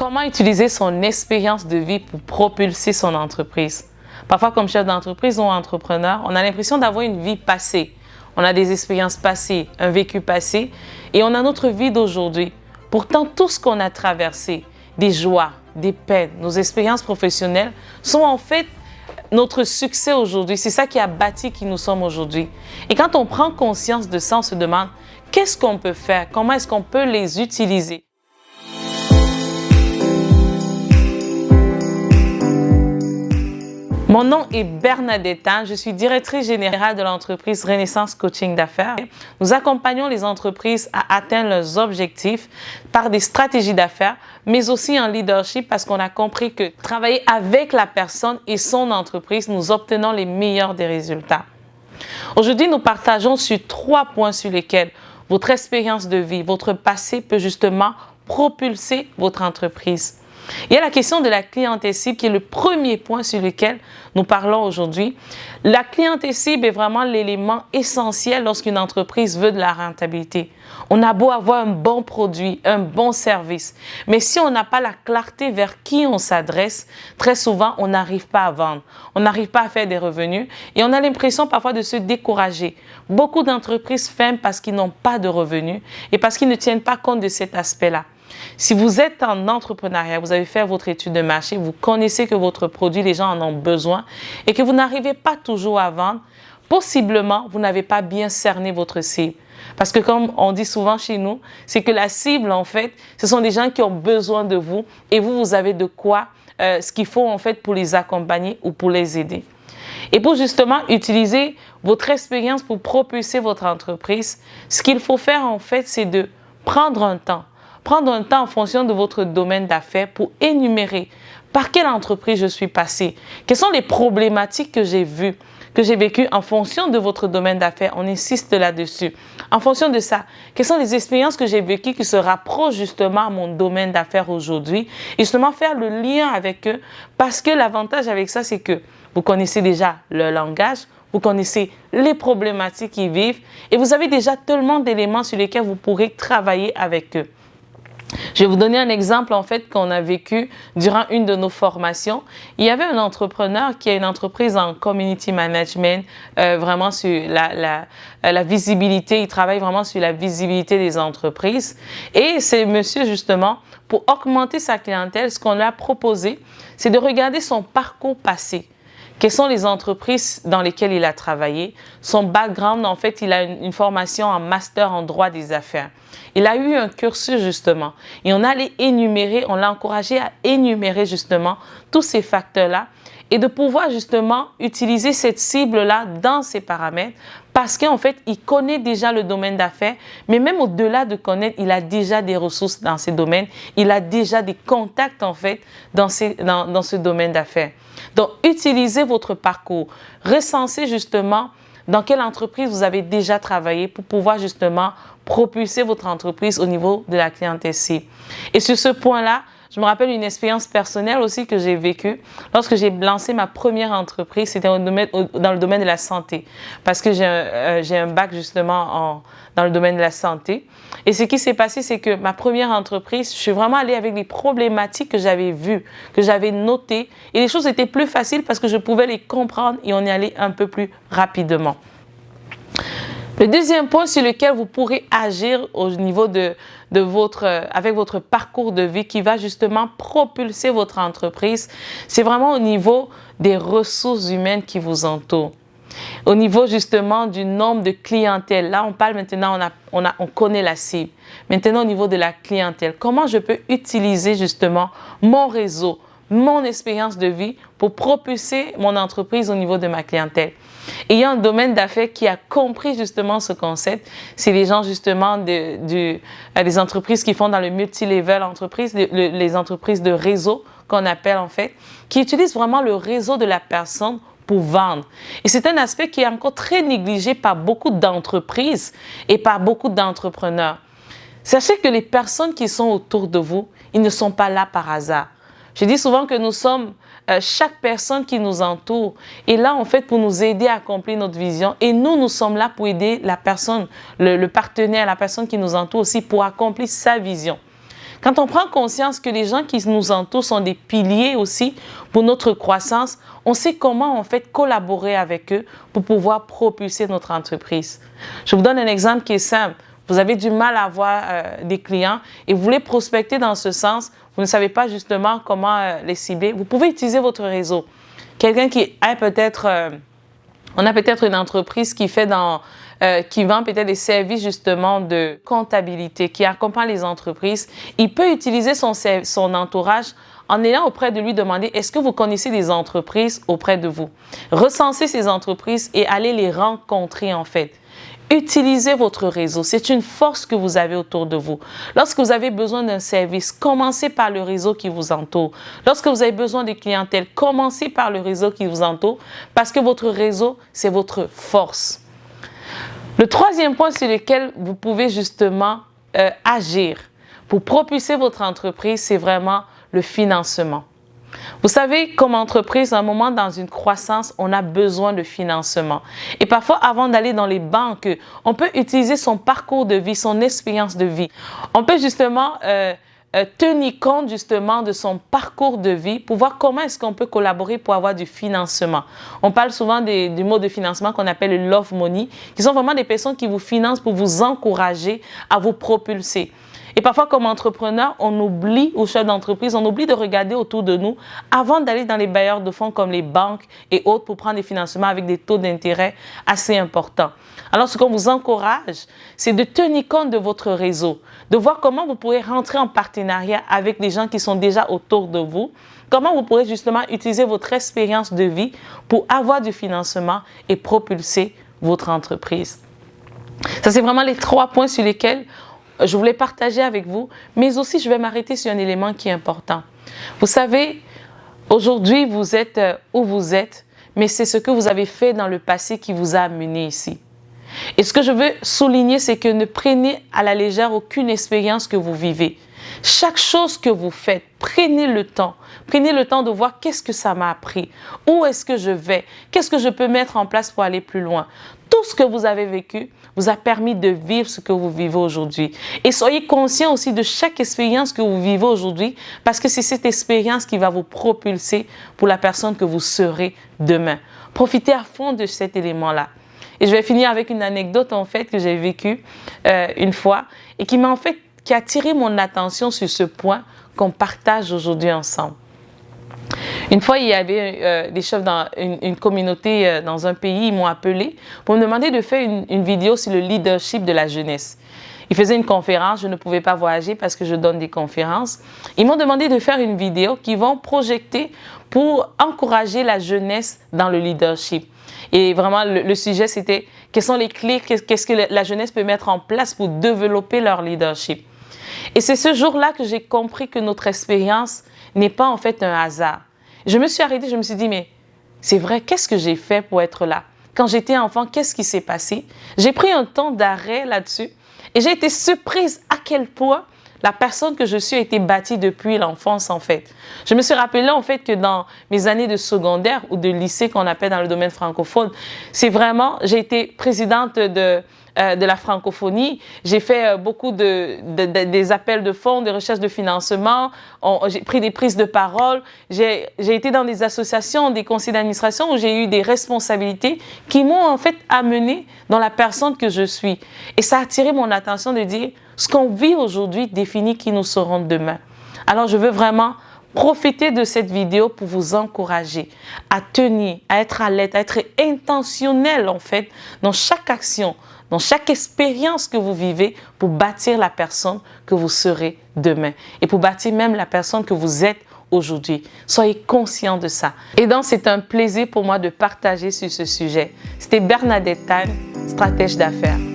Comment utiliser son expérience de vie pour propulser son entreprise? Parfois, comme chef d'entreprise ou entrepreneur, on a l'impression d'avoir une vie passée. On a des expériences passées, un vécu passé, et on a notre vie d'aujourd'hui. Pourtant, tout ce qu'on a traversé, des joies, des peines, nos expériences professionnelles, sont en fait notre succès aujourd'hui. C'est ça qui a bâti qui nous sommes aujourd'hui. Et quand on prend conscience de ça, on se demande qu'est-ce qu'on peut faire? Comment est-ce qu'on peut les utiliser? Mon nom est Bernadette Anne, je suis directrice générale de l'entreprise Renaissance Coaching d'affaires. Nous accompagnons les entreprises à atteindre leurs objectifs par des stratégies d'affaires, mais aussi en leadership parce qu'on a compris que travailler avec la personne et son entreprise, nous obtenons les meilleurs des résultats. Aujourd'hui, nous partageons sur 3 points sur lesquels votre expérience de vie, votre passé peut justement propulser votre entreprise. Il y a la question de la clientèle cible qui est le premier point sur lequel nous parlons aujourd'hui. La clientèle cible est vraiment l'élément essentiel lorsqu'une entreprise veut de la rentabilité. On a beau avoir un bon produit, un bon service, mais si on n'a pas la clarté vers qui on s'adresse, très souvent, on n'arrive pas à vendre, on n'arrive pas à faire des revenus et on a l'impression parfois de se décourager. Beaucoup d'entreprises ferment parce qu'ils n'ont pas de revenus et parce qu'ils ne tiennent pas compte de cet aspect-là. Si vous êtes en entrepreneuriat, vous avez fait votre étude de marché, vous connaissez que votre produit, les gens en ont besoin et que vous n'arrivez pas toujours à vendre, possiblement, vous n'avez pas bien cerné votre cible. Parce que comme on dit souvent chez nous, c'est que la cible, en fait, ce sont des gens qui ont besoin de vous et vous avez de quoi, ce qu'il faut en fait pour les accompagner ou pour les aider. Et pour justement utiliser votre expérience pour propulser votre entreprise, ce qu'il faut faire en fait, c'est de prendre un temps. Prendre un temps en fonction de votre domaine d'affaires pour énumérer par quelle entreprise je suis passé, quelles sont les problématiques que j'ai vues, que j'ai vécues en fonction de votre domaine d'affaires. On insiste là-dessus. En fonction de ça, quelles sont les expériences que j'ai vécues qui se rapprochent justement à mon domaine d'affaires aujourd'hui et justement faire le lien avec eux parce que l'avantage avec ça, c'est que vous connaissez déjà leur langage, vous connaissez les problématiques qu'ils vivent et vous avez déjà tellement d'éléments sur lesquels vous pourrez travailler avec eux. Je vais vous donner un exemple en fait qu'on a vécu durant une de nos formations. Il y avait un entrepreneur qui a une entreprise en community management, vraiment sur la visibilité. Il travaille vraiment sur la visibilité des entreprises. Et c'est monsieur justement, pour augmenter sa clientèle, ce qu'on lui a proposé, c'est de regarder son parcours passé. Quelles sont les entreprises dans lesquelles il a travaillé? Son background, en fait, il a une formation en master en droit des affaires. Il a eu un cursus justement et on allait énumérer, on l'a encouragé à énumérer justement tous ces facteurs-là et de pouvoir justement utiliser cette cible-là dans ses paramètres parce qu'en fait, il connaît déjà le domaine d'affaires, mais même au-delà de connaître, il a déjà des ressources dans ces domaines, il a déjà des contacts en fait dans ce domaine d'affaires. Donc, utilisez votre parcours, recensez justement dans quelle entreprise vous avez déjà travaillé pour pouvoir justement propulser votre entreprise au niveau de la clientèle cible. Et sur ce point-là, je me rappelle une expérience personnelle aussi que j'ai vécue lorsque j'ai lancé ma première entreprise, c'était dans le domaine de la santé parce que j'ai un bac justement dans le domaine de la santé. Et ce qui s'est passé, c'est que ma première entreprise, je suis vraiment allée avec les problématiques que j'avais vues, que j'avais notées et les choses étaient plus faciles parce que je pouvais les comprendre et on y allait un peu plus rapidement. Le deuxième point sur lequel vous pourrez agir au niveau avec votre parcours de vie qui va justement propulser votre entreprise, c'est vraiment au niveau des ressources humaines qui vous entourent. Au niveau justement du nombre de clientèle, là on parle maintenant, on connaît la cible. Maintenant au niveau de la clientèle, comment je peux utiliser justement mon réseau, mon expérience de vie pour propulser mon entreprise au niveau de ma clientèle. Et il y a un domaine d'affaires qui a compris justement ce concept, c'est les gens justement des entreprises qui font dans le multi-level entreprise, les entreprises de réseau qu'on appelle en fait, qui utilisent vraiment le réseau de la personne pour vendre. Et c'est un aspect qui est encore très négligé par beaucoup d'entreprises et par beaucoup d'entrepreneurs. Sachez que les personnes qui sont autour de vous, ils ne sont pas là par hasard. Je dis souvent que nous sommes chaque personne qui nous entoure est là en fait pour nous aider à accomplir notre vision et nous sommes là pour aider la personne, le partenaire, la personne qui nous entoure aussi pour accomplir sa vision. Quand on prend conscience que les gens qui nous entourent sont des piliers aussi pour notre croissance, on sait comment en fait collaborer avec eux pour pouvoir propulser notre entreprise. Je vous donne un exemple qui est simple. Vous avez du mal à avoir des clients et vous voulez prospecter dans ce sens, vous ne savez pas justement comment les cibler. Vous pouvez utiliser votre réseau. Quelqu'un qui a peut-être, on a peut-être une entreprise qui fait qui vend peut-être des services justement de comptabilité, qui accompagne les entreprises. Il peut utiliser son entourage en ayant auprès de lui demander, est-ce que vous connaissez des entreprises auprès de vous? Recensez ces entreprises et allez les rencontrer en fait. Utilisez votre réseau. C'est une force que vous avez autour de vous. Lorsque vous avez besoin d'un service, commencez par le réseau qui vous entoure. Lorsque vous avez besoin de clientèle, commencez par le réseau qui vous entoure parce que votre réseau, c'est votre force. Le troisième point sur lequel vous pouvez justement agir pour propulser votre entreprise, c'est vraiment le financement. Vous savez, comme entreprise, à un moment dans une croissance, on a besoin de financement. Et parfois, avant d'aller dans les banques, on peut utiliser son parcours de vie, son expérience de vie. On peut justement tenir compte justement de son parcours de vie pour voir comment est-ce qu'on peut collaborer pour avoir du financement. On parle souvent du mot de financement qu'on appelle le love money, qui sont vraiment des personnes qui vous financent pour vous encourager à vous propulser. Et parfois, comme entrepreneur, on oublie, ou chef d'entreprise, on oublie de regarder autour de nous avant d'aller dans les bailleurs de fonds comme les banques et autres pour prendre des financements avec des taux d'intérêt assez importants. Alors, ce qu'on vous encourage, c'est de tenir compte de votre réseau, de voir comment vous pourrez rentrer en partenariat avec les gens qui sont déjà autour de vous, comment vous pourrez justement utiliser votre expérience de vie pour avoir du financement et propulser votre entreprise. Ça, c'est vraiment les 3 points sur lesquels je voulais partager avec vous, mais aussi je vais m'arrêter sur un élément qui est important. Vous savez, aujourd'hui, vous êtes où vous êtes, mais c'est ce que vous avez fait dans le passé qui vous a amené ici. Et ce que je veux souligner, c'est que ne prenez à la légère aucune expérience que vous vivez. Chaque chose que vous faites, prenez le temps. Prenez le temps de voir qu'est-ce que ça m'a appris, où est-ce que je vais, qu'est-ce que je peux mettre en place pour aller plus loin. Tout ce que vous avez vécu vous a permis de vivre ce que vous vivez aujourd'hui. Et soyez conscient aussi de chaque expérience que vous vivez aujourd'hui parce que c'est cette expérience qui va vous propulser pour la personne que vous serez demain. Profitez à fond de cet élément-là. Et je vais finir avec une anecdote en fait que j'ai vécue une fois et qui a attiré mon attention sur ce point qu'on partage aujourd'hui ensemble. Une fois, il y avait des chefs dans une communauté dans un pays, ils m'ont appelé pour me demander de faire une vidéo sur le leadership de la jeunesse. Ils faisaient une conférence, je ne pouvais pas voyager parce que je donne des conférences. Ils m'ont demandé de faire une vidéo qu'ils vont projeter pour encourager la jeunesse dans le leadership. Et vraiment, le sujet, c'était quelles sont les clés, qu'est-ce que la jeunesse peut mettre en place pour développer leur leadership. Et c'est ce jour-là que j'ai compris que notre expérience n'est pas en fait un hasard. Je me suis arrêtée, je me suis dit, mais c'est vrai, qu'est-ce que j'ai fait pour être là? Quand j'étais enfant, qu'est-ce qui s'est passé? J'ai pris un temps d'arrêt là-dessus et j'ai été surprise à quel point la personne que je suis a été bâtie depuis l'enfance en fait. Je me suis rappelé en fait que dans mes années de secondaire ou de lycée qu'on appelle dans le domaine francophone, c'est vraiment, j'ai été présidente de la francophonie. J'ai fait beaucoup des appels de fonds, des recherches de financement. J'ai pris des prises de parole. J'ai été dans des associations, des conseils d'administration où j'ai eu des responsabilités qui m'ont en fait amené dans la personne que je suis. Et ça a attiré mon attention de dire ce qu'on vit aujourd'hui définit qui nous serons demain. Alors je veux vraiment profiter de cette vidéo pour vous encourager à tenir, à être alerte, à être intentionnel en fait dans chaque action, dans chaque expérience que vous vivez pour bâtir la personne que vous serez demain et pour bâtir même la personne que vous êtes aujourd'hui. Soyez conscients de ça. Et donc, c'est un plaisir pour moi de partager sur ce sujet. C'était Bernadette Tan, stratège d'affaires.